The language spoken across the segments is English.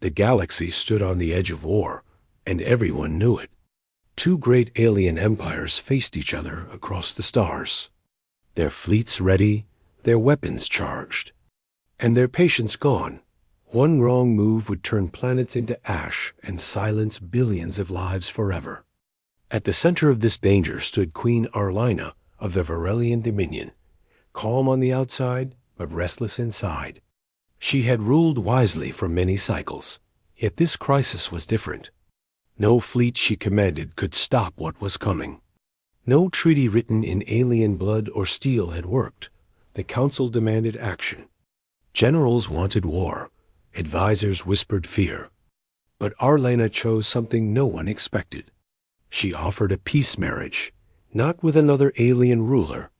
The galaxy stood on the edge of war, and everyone knew it. Two great alien empires faced each other across the stars, their fleets ready, their weapons charged, and their patience gone. One wrong move would turn planets into ash and silence billions of lives forever. At the center of this danger stood Queen Arlina of the Varelian Dominion, calm on the outside, but restless inside. She had ruled wisely for many cycles, yet this crisis was different. No fleet she commanded could stop what was coming. No treaty written in alien blood or steel had worked. The council demanded action. Generals wanted war. Advisors whispered fear. But Arlena chose something no one expected. She offered a peace marriage, not with another alien ruler,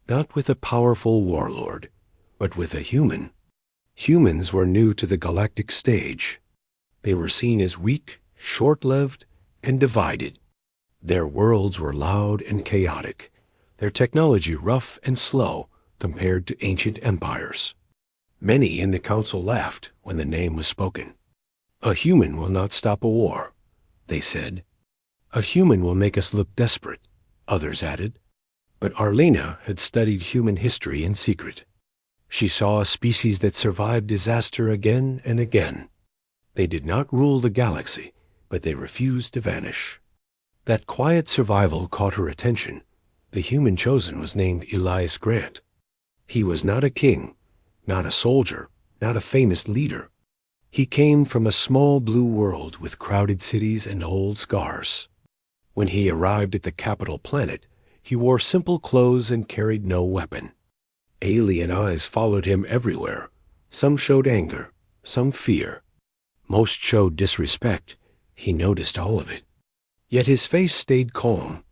not with a powerful warlord, but with a human. Humans were new to the galactic stage. They were seen as weak, short-lived, and divided. Their worlds were loud and chaotic, their technology rough and slow compared to ancient empires. Many in the council laughed when the name was spoken. "A human will not stop a war," they said. "A human will make us look desperate," others added. But Arlena had studied human history in secret. She saw a species that survived disaster again and again. They did not rule the galaxy, but they refused to vanish. That quiet survival caught her attention. The human chosen was named Elias Grant. He was not a king, not a soldier, not a famous leader. He came from a small blue world with crowded cities and old scars. When he arrived at the capital planet, he wore simple clothes and carried no weapon. Alien eyes followed him everywhere. Some showed anger, some fear. Most showed disrespect. He noticed all of it. Yet his face stayed calm.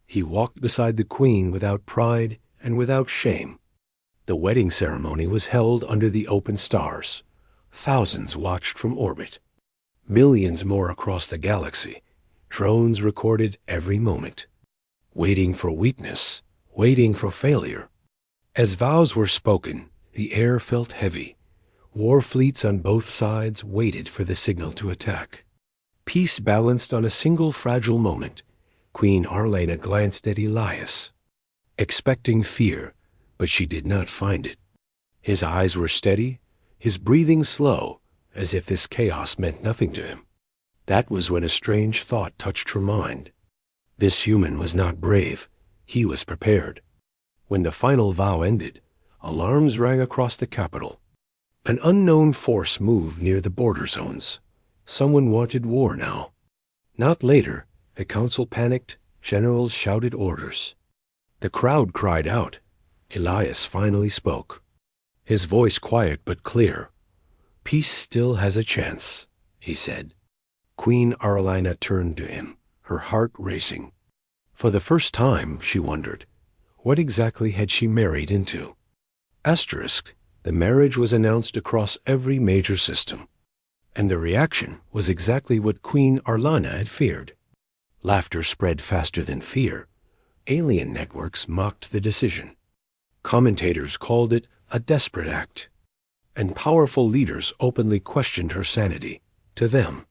He walked beside the queen without pride and without shame. The wedding ceremony was held under the open stars. Thousands watched from orbit. Millions more across the galaxy. Drones recorded every moment. Waiting for weakness, waiting for failure. As vows were spoken, the air felt heavy. War fleets on both sides waited for the signal to attack. Peace balanced on a single fragile moment. Queen Arlena glanced at Elias, expecting fear, but she did not find it. His eyes were steady, his breathing slow, as if this chaos meant nothing to him. That was when a strange thought touched her mind. This human was not brave. He was prepared. When the final vow ended, alarms rang across the capital. An unknown force moved near the border zones. Someone wanted war now. Not later. The council panicked. Generals shouted orders. The crowd cried out. Elias finally spoke. His voice quiet but clear. "Peace still has a chance," he said. Queen Arlena turned to him, her heart racing. For the first time, she wondered, what exactly had she married into? Asterisk, the marriage was announced across every major system. And the reaction was exactly what Queen Arlena had feared. Laughter spread faster than fear. Alien networks mocked the decision. Commentators called it a desperate act. And powerful leaders openly questioned her sanity. To them,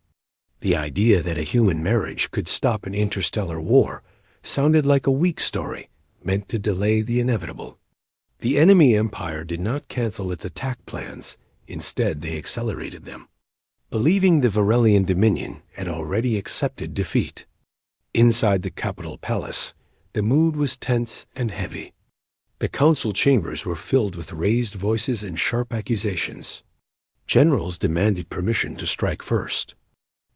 the idea that a human marriage could stop an interstellar war sounded like a weak story, meant to delay the inevitable. The enemy empire did not cancel its attack plans. Instead, they accelerated them, believing the Varelian Dominion had already accepted defeat. Inside the capital palace, the mood was tense and heavy. The council chambers were filled with raised voices and sharp accusations. Generals demanded permission to strike first.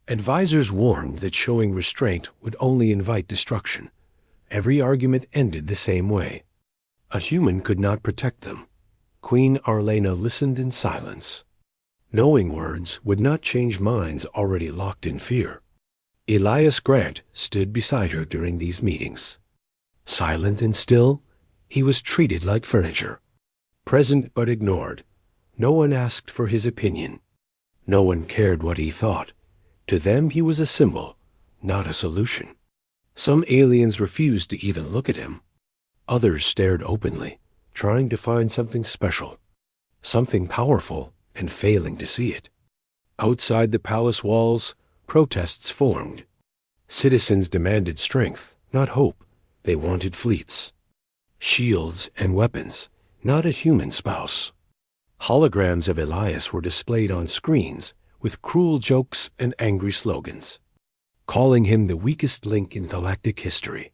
Advisors warned that showing restraint would only invite destruction. Every argument ended the same way. A human could not protect them. Queen Arlena listened in silence. Knowing words would not change minds already locked in fear. Elias Grant stood beside her during these meetings. Silent and still, he was treated like furniture. Present but ignored. No one asked for his opinion. No one cared what he thought. To them he was a symbol, not a solution. Some aliens refused to even look at him. Others stared openly, trying to find something special, something powerful, and failing to see it. Outside the palace walls, protests formed. Citizens demanded strength, not hope. They wanted fleets, shields, and weapons, not a human spouse. Holograms of Elias were displayed on screens with cruel jokes and angry slogans, calling him the weakest link in galactic history.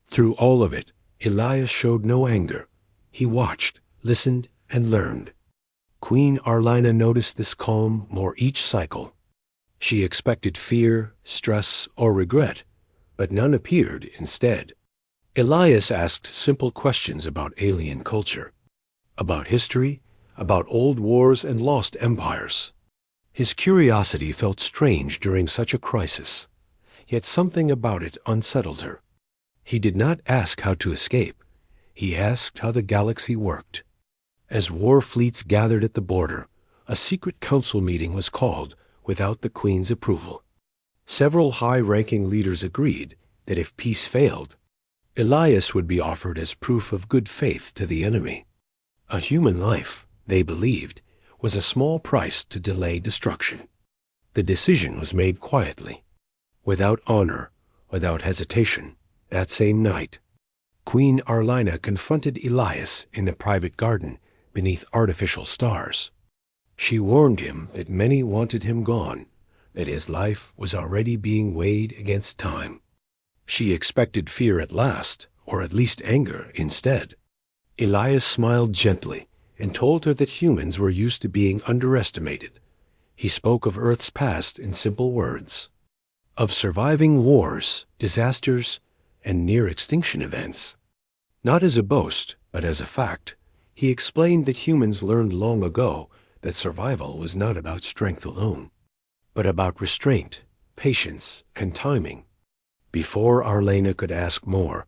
Through all of it, Elias showed no anger. He watched, listened, and learned. Queen Arlina noticed this calm more each cycle. She expected fear, stress, or regret, but none appeared instead. Elias asked simple questions about alien culture, about history, about old wars and lost empires. His curiosity felt strange during such a crisis, yet something about it unsettled her. He did not ask how to escape. He asked how the galaxy worked. As war fleets gathered at the border, a secret council meeting was called without the Queen's approval. Several high-ranking leaders agreed that if peace failed, Elias would be offered as proof of good faith to the enemy. A human life, they believed, was a small price to delay destruction. The decision was made quietly, without honor, without hesitation. That same night, Queen Arlina confronted Elias in the private garden beneath artificial stars. She warned him that many wanted him gone, that his life was already being weighed against time. She expected fear at last, or at least anger instead. Elias smiled gently and told her that humans were used to being underestimated. He spoke of Earth's past in simple words, of surviving wars, disasters, and near-extinction events. Not as a boast, but as a fact, he explained that humans learned long ago that survival was not about strength alone, but about restraint, patience, and timing. Before Arlena could ask more,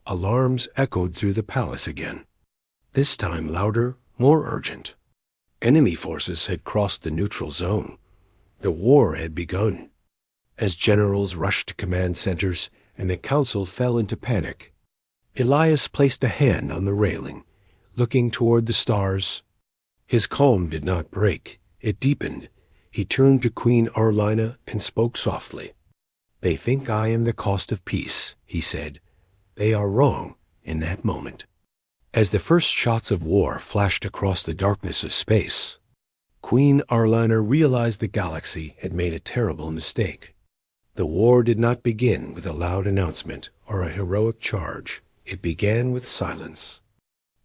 alarms echoed through the palace again. This time louder, more urgent. Enemy forces had crossed the neutral zone. The war had begun. As generals rushed to command centers and the council fell into panic, Elias placed a hand on the railing, looking toward the stars. His calm did not break. It deepened. He turned to Queen Arlina and spoke softly. "They think I am the cost of peace," he said. "They are wrong in that moment." As the first shots of war flashed across the darkness of space, Queen Arlina realized the galaxy had made a terrible mistake. The war did not begin with a loud announcement or a heroic charge. It began with silence.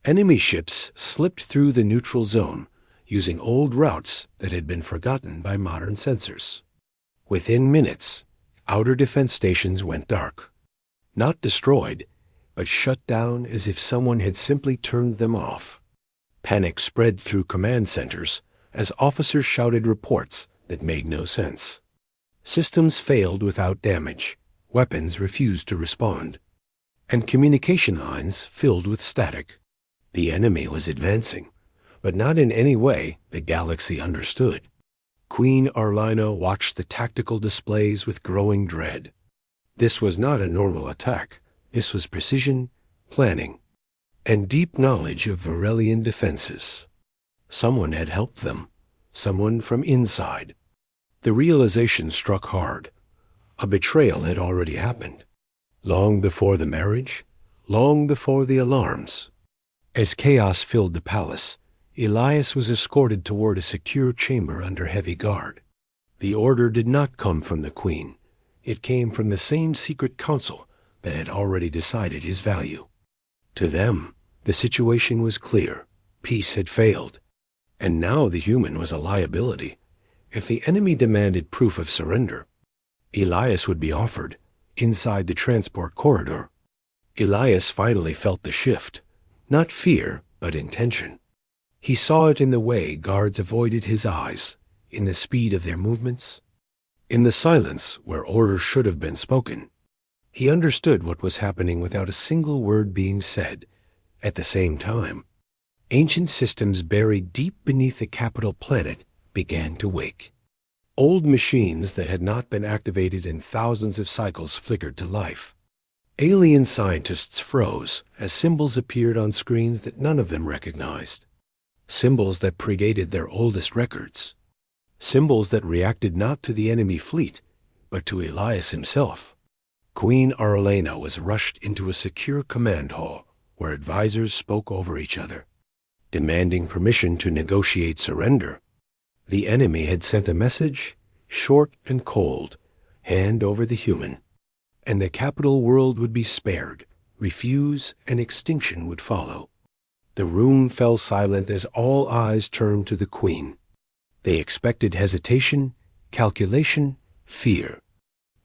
Enemy ships slipped through the neutral zone, using old routes that had been forgotten by modern sensors. Within minutes, outer defense stations went dark. Not destroyed, but shut down as if someone had simply turned them off. Panic spread through command centers as officers shouted reports that made no sense. Systems failed without damage, weapons refused to respond, and communication lines filled with static. The enemy was advancing, but not in any way the galaxy understood. Queen Arlina watched the tactical displays with growing dread. This was not a normal attack. This was precision, planning, and deep knowledge of Varelian defenses. Someone had helped them, someone from inside. The realization struck hard. A betrayal had already happened. Long before the marriage, long before the alarms. As chaos filled the palace, Elias was escorted toward a secure chamber under heavy guard. The order did not come from the queen. It came from the same secret council that had already decided his value. To them, the situation was clear. Peace had failed. And now the human was a liability. If the enemy demanded proof of surrender, Elias would be offered inside the transport corridor. Elias finally felt the shift. Not fear, but intention. He saw it in the way guards avoided his eyes, in the speed of their movements, in the silence where orders should have been spoken. He understood what was happening without a single word being said. At the same time, ancient systems buried deep beneath the capital planet began to wake. Old machines that had not been activated in thousands of cycles flickered to life. Alien scientists froze as symbols appeared on screens that none of them recognized. Symbols that predated their oldest records. symbols that reacted not to the enemy fleet, but to Elias himself. Queen Arlena was rushed into a secure command hall where advisors spoke over each other, demanding permission to negotiate surrender. The enemy had sent a message, short and cold: hand over the human, and the capital world would be spared. Refuse, and extinction would follow. The room fell silent as all eyes turned to the queen. They expected hesitation, calculation, fear.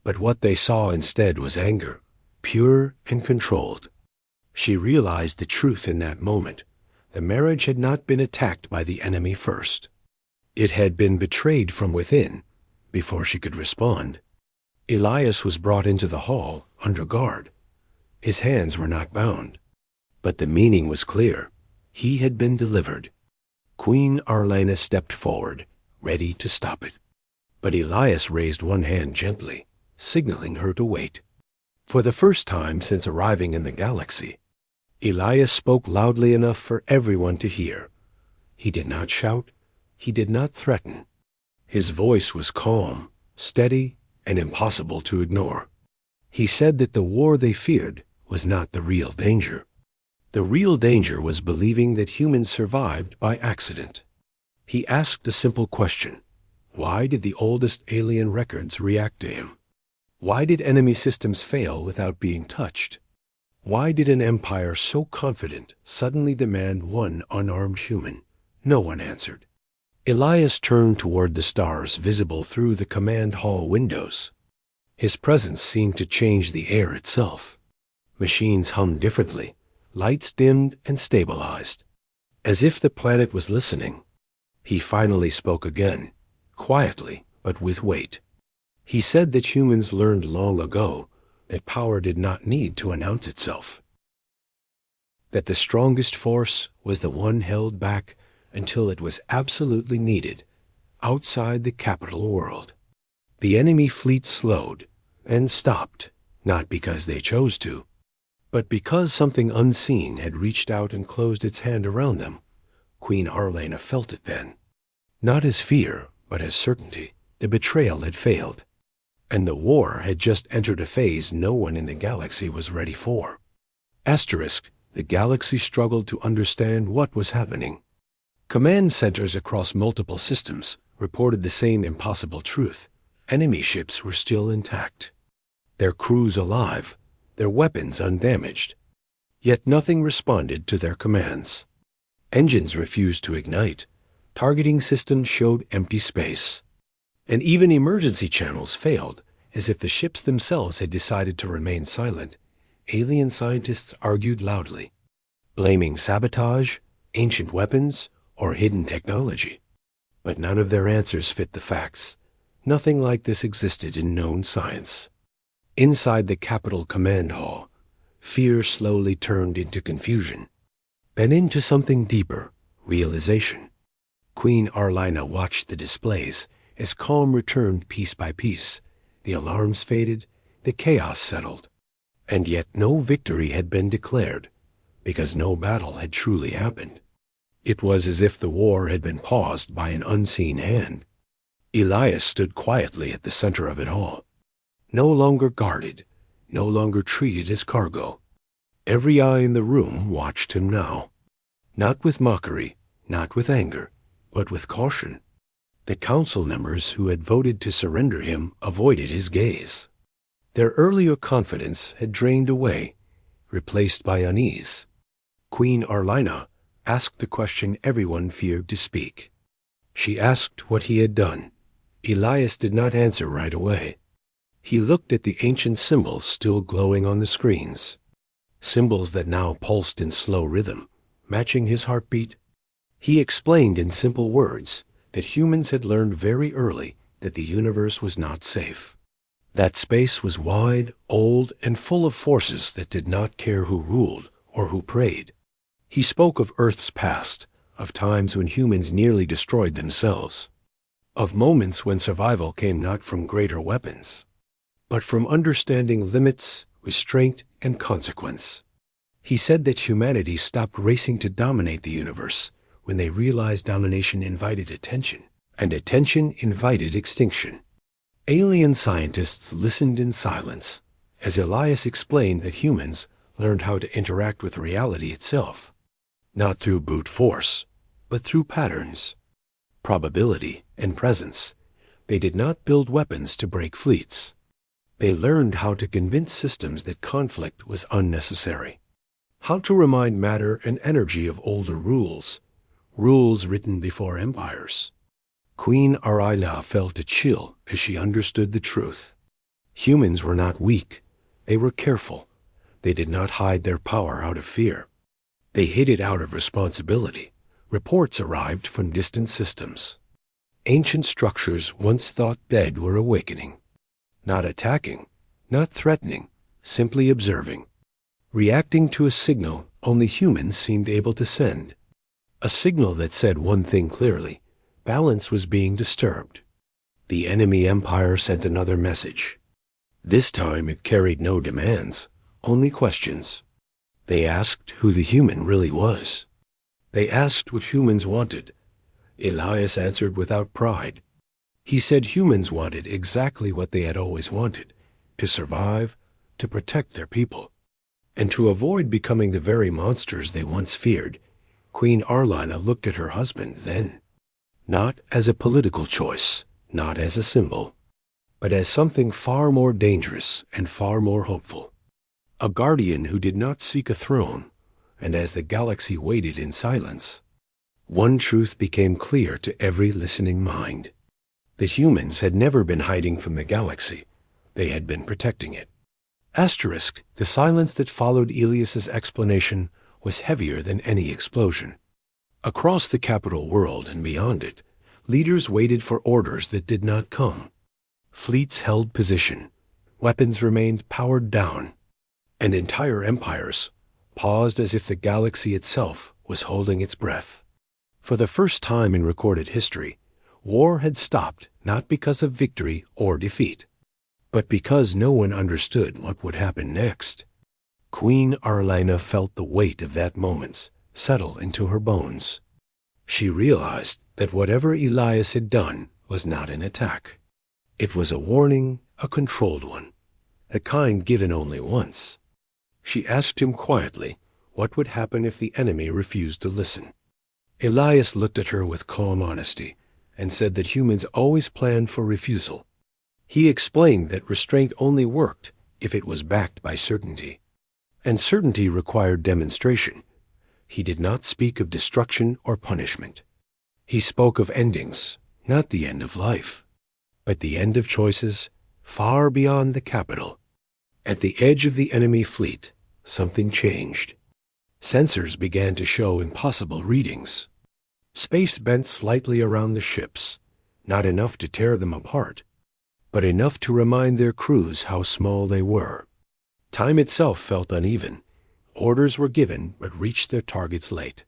But what they saw instead was anger, pure and controlled. She realized the truth in that moment. The marriage had not been attacked by the enemy first. It had been betrayed from within before she could respond. Elias was brought into the hall under guard. His hands were not bound, but the meaning was clear. He had been delivered. Queen Arlena stepped forward, ready to stop it. But Elias raised one hand gently, signaling her to wait. For the first time since arriving in the galaxy, Elias spoke loudly enough for everyone to hear. He did not shout. He did not threaten. His voice was calm, steady, and impossible to ignore. He said that the war they feared was not the real danger. The real danger was believing that humans survived by accident. He asked a simple question. Why did the oldest alien records react to him? Why did enemy systems fail without being touched? Why did an empire so confident suddenly demand one unarmed human? No one answered. Elias turned toward the stars visible through the command hall windows. His presence seemed to change the air itself. Machines hummed differently, lights dimmed and stabilized, as if the planet was listening. He finally spoke again, quietly but with weight. He said that humans learned long ago that power did not need to announce itself, that the strongest force was the one held back until it was absolutely needed, outside the capital world. The enemy fleet slowed and stopped, not because they chose to, but because something unseen had reached out and closed its hand around them. Queen Arlena felt it then. Not as fear, but as certainty. The betrayal had failed, and the war had just entered a phase no one in the galaxy was ready for. Asterisk, the galaxy struggled to understand what was happening. Command centers across multiple systems reported the same impossible truth. Enemy ships were still intact, their crews alive, their weapons undamaged. Yet nothing responded to their commands. Engines refused to ignite. Targeting systems showed empty space. And even emergency channels failed, as if the ships themselves had decided to remain silent. Alien scientists argued loudly, blaming sabotage, ancient weapons, or hidden technology. But none of their answers fit the facts. Nothing like this existed in known science. Inside the Capital Command Hall, fear slowly turned into confusion, then into something deeper, realization. Queen Arlena watched the displays as calm returned piece by piece. The alarms faded, the chaos settled. And yet no victory had been declared, because no battle had truly happened. It was as if the war had been paused by an unseen hand. Elias stood quietly at the center of it all, no longer guarded, no longer treated as cargo. Every eye in the room watched him now, not with mockery, not with anger, but with caution. The council members who had voted to surrender him avoided his gaze. Their earlier confidence had drained away, replaced by unease. Queen Arlena asked the question everyone feared to speak. She asked what he had done. Elias did not answer right away. He looked at the ancient symbols still glowing on the screens, symbols that now pulsed in slow rhythm, matching his heartbeat. He explained in simple words that humans had learned very early that the universe was not safe. That space was wide, old, and full of forces that did not care who ruled or who prayed. He spoke of Earth's past, of times when humans nearly destroyed themselves, of moments when survival came not from greater weapons, but from understanding limits, restraint, and consequence. He said that humanity stopped racing to dominate the universe when they realized domination invited attention. and attention invited extinction. Alien scientists listened in silence as Elias explained that humans learned how to interact with reality itself, not through brute force, but through patterns, probability, and presence. They did not build weapons to break fleets. They learned how to convince systems that conflict was unnecessary, how to remind matter and energy of older rules, rules written before empires. Queen Arila felt a chill as she understood the truth. Humans were not weak. They were careful. They did not hide their power out of fear. They hid it out of responsibility. Reports arrived from distant systems. Ancient structures once thought dead were awakening. Not attacking, not threatening, simply observing. Reacting to a signal only humans seemed able to send. A signal that said one thing clearly: balance was being disturbed. The enemy empire sent another message. This time it carried no demands, only questions. They asked who the human really was. They asked what humans wanted. Elias answered without pride. He said humans wanted exactly what they had always wanted: to survive, to protect their people, and to avoid becoming the very monsters they once feared. Queen Arlina looked at her husband then, not as a political choice, not as a symbol, but as something far more dangerous and far more hopeful. A guardian who did not seek a throne, and as the galaxy waited in silence, one truth became clear to every listening mind. The humans had never been hiding from the galaxy. They had been protecting it. Asterisk, the silence that followed Elias's explanation was heavier than any explosion. Across the capital world and beyond it, leaders waited for orders that did not come. Fleets held position. Weapons remained powered down. And entire empires paused as if the galaxy itself was holding its breath. For the first time in recorded history, war had stopped not because of victory or defeat, but because no one understood what would happen next. Queen Arlina felt the weight of that moment settle into her bones. She realized that whatever Elias had done was not an attack. It was a warning, a controlled one, the kind given only once. She asked him quietly what would happen if the enemy refused to listen. Elias looked at her with calm honesty and said that humans always planned for refusal. He explained that restraint only worked if it was backed by certainty, and certainty required demonstration. He did not speak of destruction or punishment. He spoke of endings, not the end of life, but the end of choices far beyond the capital. At the edge of the enemy fleet, something changed. Sensors began to show impossible readings. Space bent slightly around the ships, not enough to tear them apart, but enough to remind their crews how small they were. Time itself felt uneven. Orders were given but reached their targets late.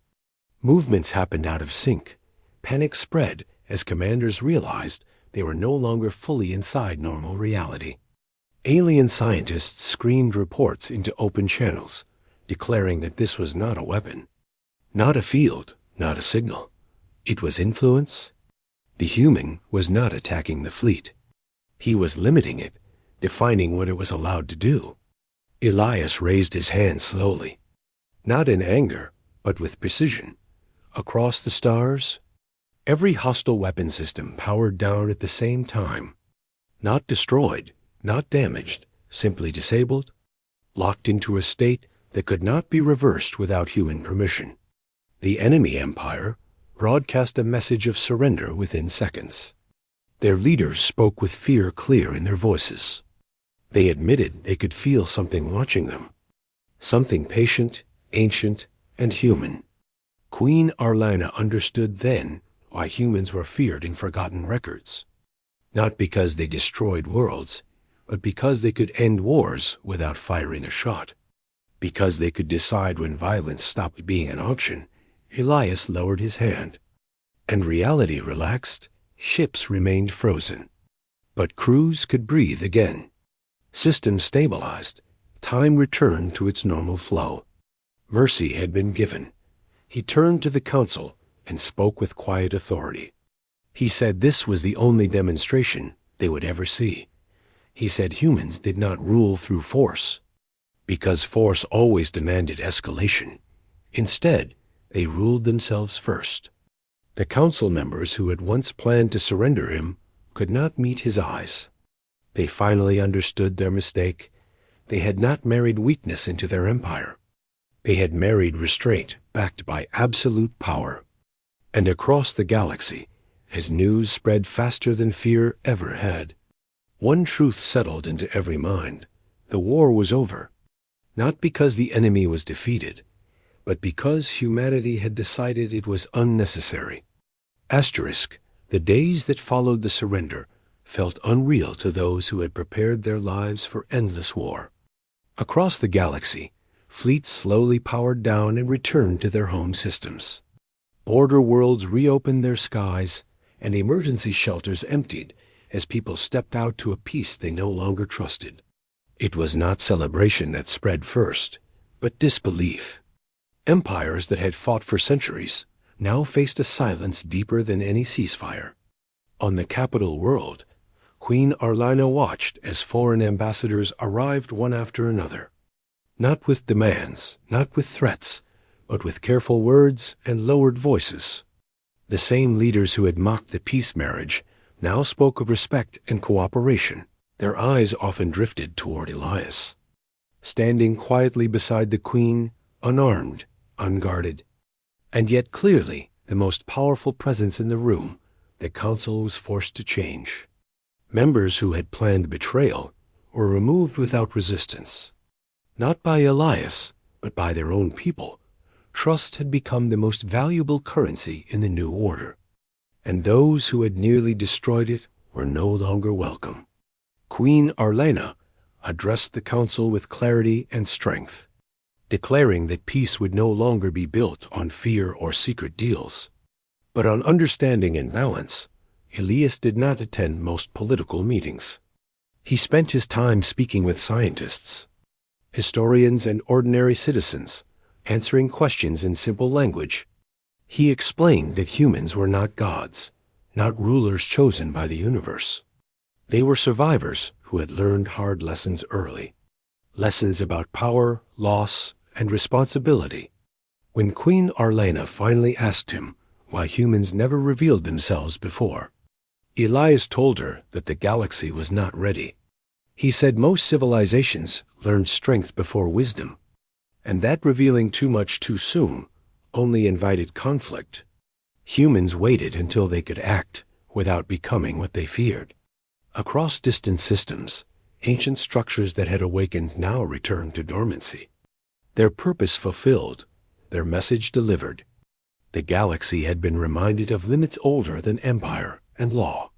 Movements happened out of sync. Panic spread as commanders realized they were no longer fully inside normal reality. Alien scientists screamed reports into open channels, declaring that this was not a weapon, not a field, not a signal. It was influence. The human was not attacking the fleet. He was limiting it, defining what it was allowed to do. Elias raised his hand slowly, not in anger, but with precision. Across the stars, every hostile weapon system powered down at the same time. Not destroyed, not damaged, simply disabled, locked into a state that could not be reversed without human permission. The enemy empire broadcast a message of surrender within seconds. Their leaders spoke with fear clear in their voices. They admitted they could feel something watching them, something patient, ancient, and human. Queen Arlina understood then why humans were feared in forgotten records, not because they destroyed worlds, but because they could end wars without firing a shot, because they could decide when violence stopped being an option. Elias lowered his hand, and reality relaxed. Ships remained frozen, but crews could breathe again. Systems stabilized. Time returned to its normal flow. Mercy had been given. He turned to the council and spoke with quiet authority. He said this was the only demonstration they would ever see. He said humans did not rule through force, because force always demanded escalation. Instead, they ruled themselves first. The council members who had once planned to surrender him could not meet his eyes. They finally understood their mistake. They had not married weakness into their empire. They had married restraint backed by absolute power. And across the galaxy, his news spread faster than fear ever had. One truth settled into every mind. The war was over. Not because the enemy was defeated, but because humanity had decided it was unnecessary. Asterisk, the days that followed the surrender felt unreal to those who had prepared their lives for endless war. Across the galaxy, fleets slowly powered down and returned to their home systems. Border worlds reopened their skies, and emergency shelters emptied as people stepped out to a peace they no longer trusted. It was not celebration that spread first, but disbelief. Empires that had fought for centuries now faced a silence deeper than any ceasefire. On the capital world, Queen Arlina watched as foreign ambassadors arrived one after another. Not with demands, not with threats, but with careful words and lowered voices. The same leaders who had mocked the peace marriage now spoke of respect and cooperation. Their eyes often drifted toward Elias, standing quietly beside the queen, unarmed, unguarded. And yet clearly the most powerful presence in the room, the council was forced to change. Members who had planned betrayal were removed without resistance. Not by Elias, but by their own people. Trust had become the most valuable currency in the new order, and those who had nearly destroyed it were no longer welcome. Queen Arlena addressed the council with clarity and strength, declaring that peace would no longer be built on fear or secret deals, but on understanding and balance. Elias did not attend most political meetings. He spent his time speaking with scientists, historians, and ordinary citizens, answering questions in simple language. He explained that humans were not gods, not rulers chosen by the universe. They were survivors who had learned hard lessons early, lessons about power, loss, and responsibility. When Queen Arlena finally asked him why humans never revealed themselves before, Elias told her that the galaxy was not ready. He said most civilizations learned strength before wisdom, and that revealing too much too soon only invited conflict. Humans waited until they could act without becoming what they feared. Across distant systems, ancient structures that had awakened now returned to dormancy. Their purpose fulfilled, their message delivered. The galaxy had been reminded of limits older than empire and law.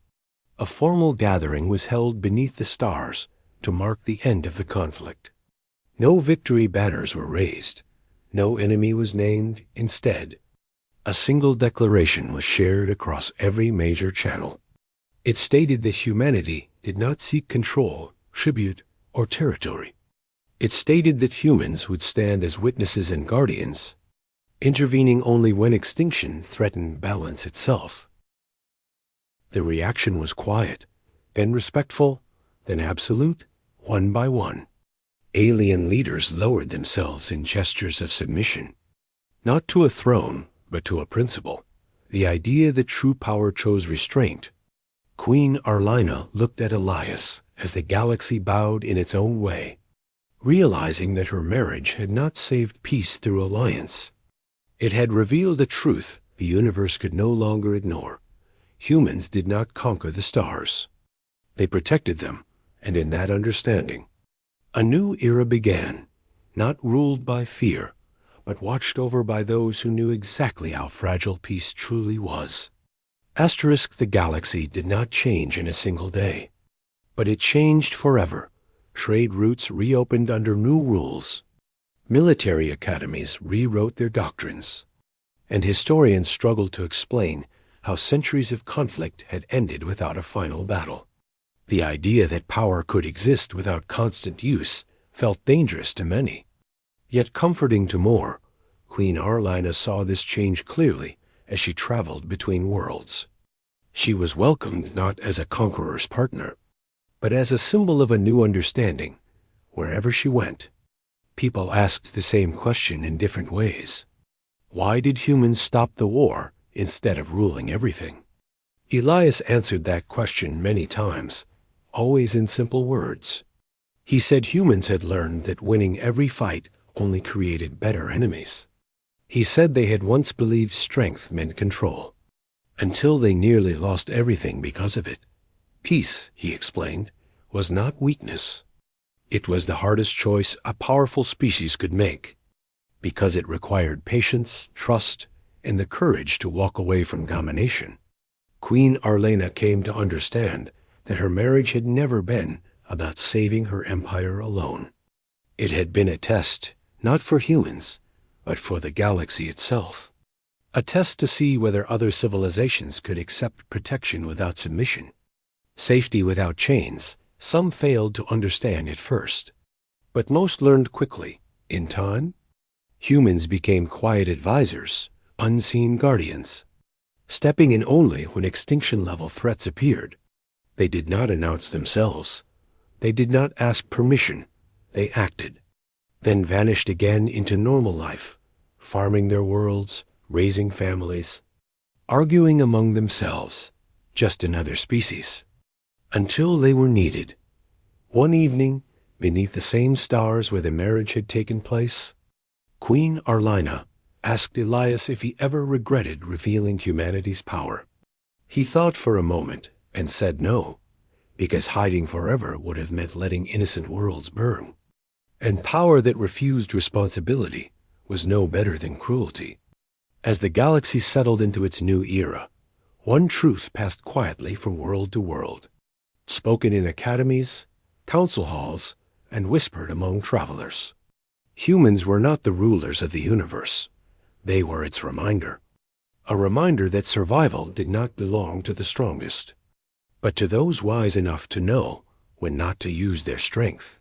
A formal gathering was held beneath the stars to mark the end of the conflict. No victory banners were raised. No enemy was named. Instead, a single declaration was shared across every major channel. It stated that humanity did not seek control, tribute, or territory. It stated that humans would stand as witnesses and guardians, intervening only when extinction threatened balance itself. The reaction was quiet, then respectful, then absolute, one by one. Alien leaders lowered themselves in gestures of submission, not to a throne, but to a principle, the idea that true power chose restraint. Queen Arlina looked at Elias as the galaxy bowed in its own way, realizing that her marriage had not saved peace through alliance. It had revealed a truth the universe could no longer ignore. Humans did not conquer the stars. They protected them, and in that understanding, a new era began, not ruled by fear, but watched over by those who knew exactly how fragile peace truly was. The galaxy did not change in a single day, but it changed forever. Trade routes reopened under new rules. Military academies rewrote their doctrines, and historians struggled to explain how centuries of conflict had ended without a final battle. The idea that power could exist without constant use felt dangerous to many, yet comforting to more. Queen Arlina saw this change clearly as she traveled between worlds. She was welcomed not as a conqueror's partner, but as a symbol of a new understanding. Wherever she went, people asked the same question in different ways. Why did humans stop the war instead of ruling everything? Elias answered that question many times, always in simple words. He said humans had learned that winning every fight only created better enemies. He said they had once believed strength meant control, until they nearly lost everything because of it. Peace, he explained, was not weakness. It was the hardest choice a powerful species could make, because it required patience, trust, and the courage to walk away from domination. Queen Arlena came to understand that her marriage had never been about saving her empire alone. It had been a test, not for humans, but for the galaxy itself. A test to see whether other civilizations could accept protection without submission, safety without chains. Some failed to understand at first, but most learned quickly. In time, humans became quiet advisors, unseen guardians, stepping in only when extinction-level threats appeared. They did not announce themselves. They did not ask permission. They acted, then vanished again into normal life, farming their worlds, raising families, arguing among themselves, just another species, until they were needed. One evening, beneath the same stars where the marriage had taken place, Queen Arlena asked Elias if he ever regretted revealing humanity's power. He thought for a moment and said no, because hiding forever would have meant letting innocent worlds burn. And power that refused responsibility was no better than cruelty. As the galaxy settled into its new era, one truth passed quietly from world to world, spoken in academies, council halls, and whispered among travelers. Humans were not the rulers of the universe. They were its reminder. A reminder that survival did not belong to the strongest, but to those wise enough to know when not to use their strength.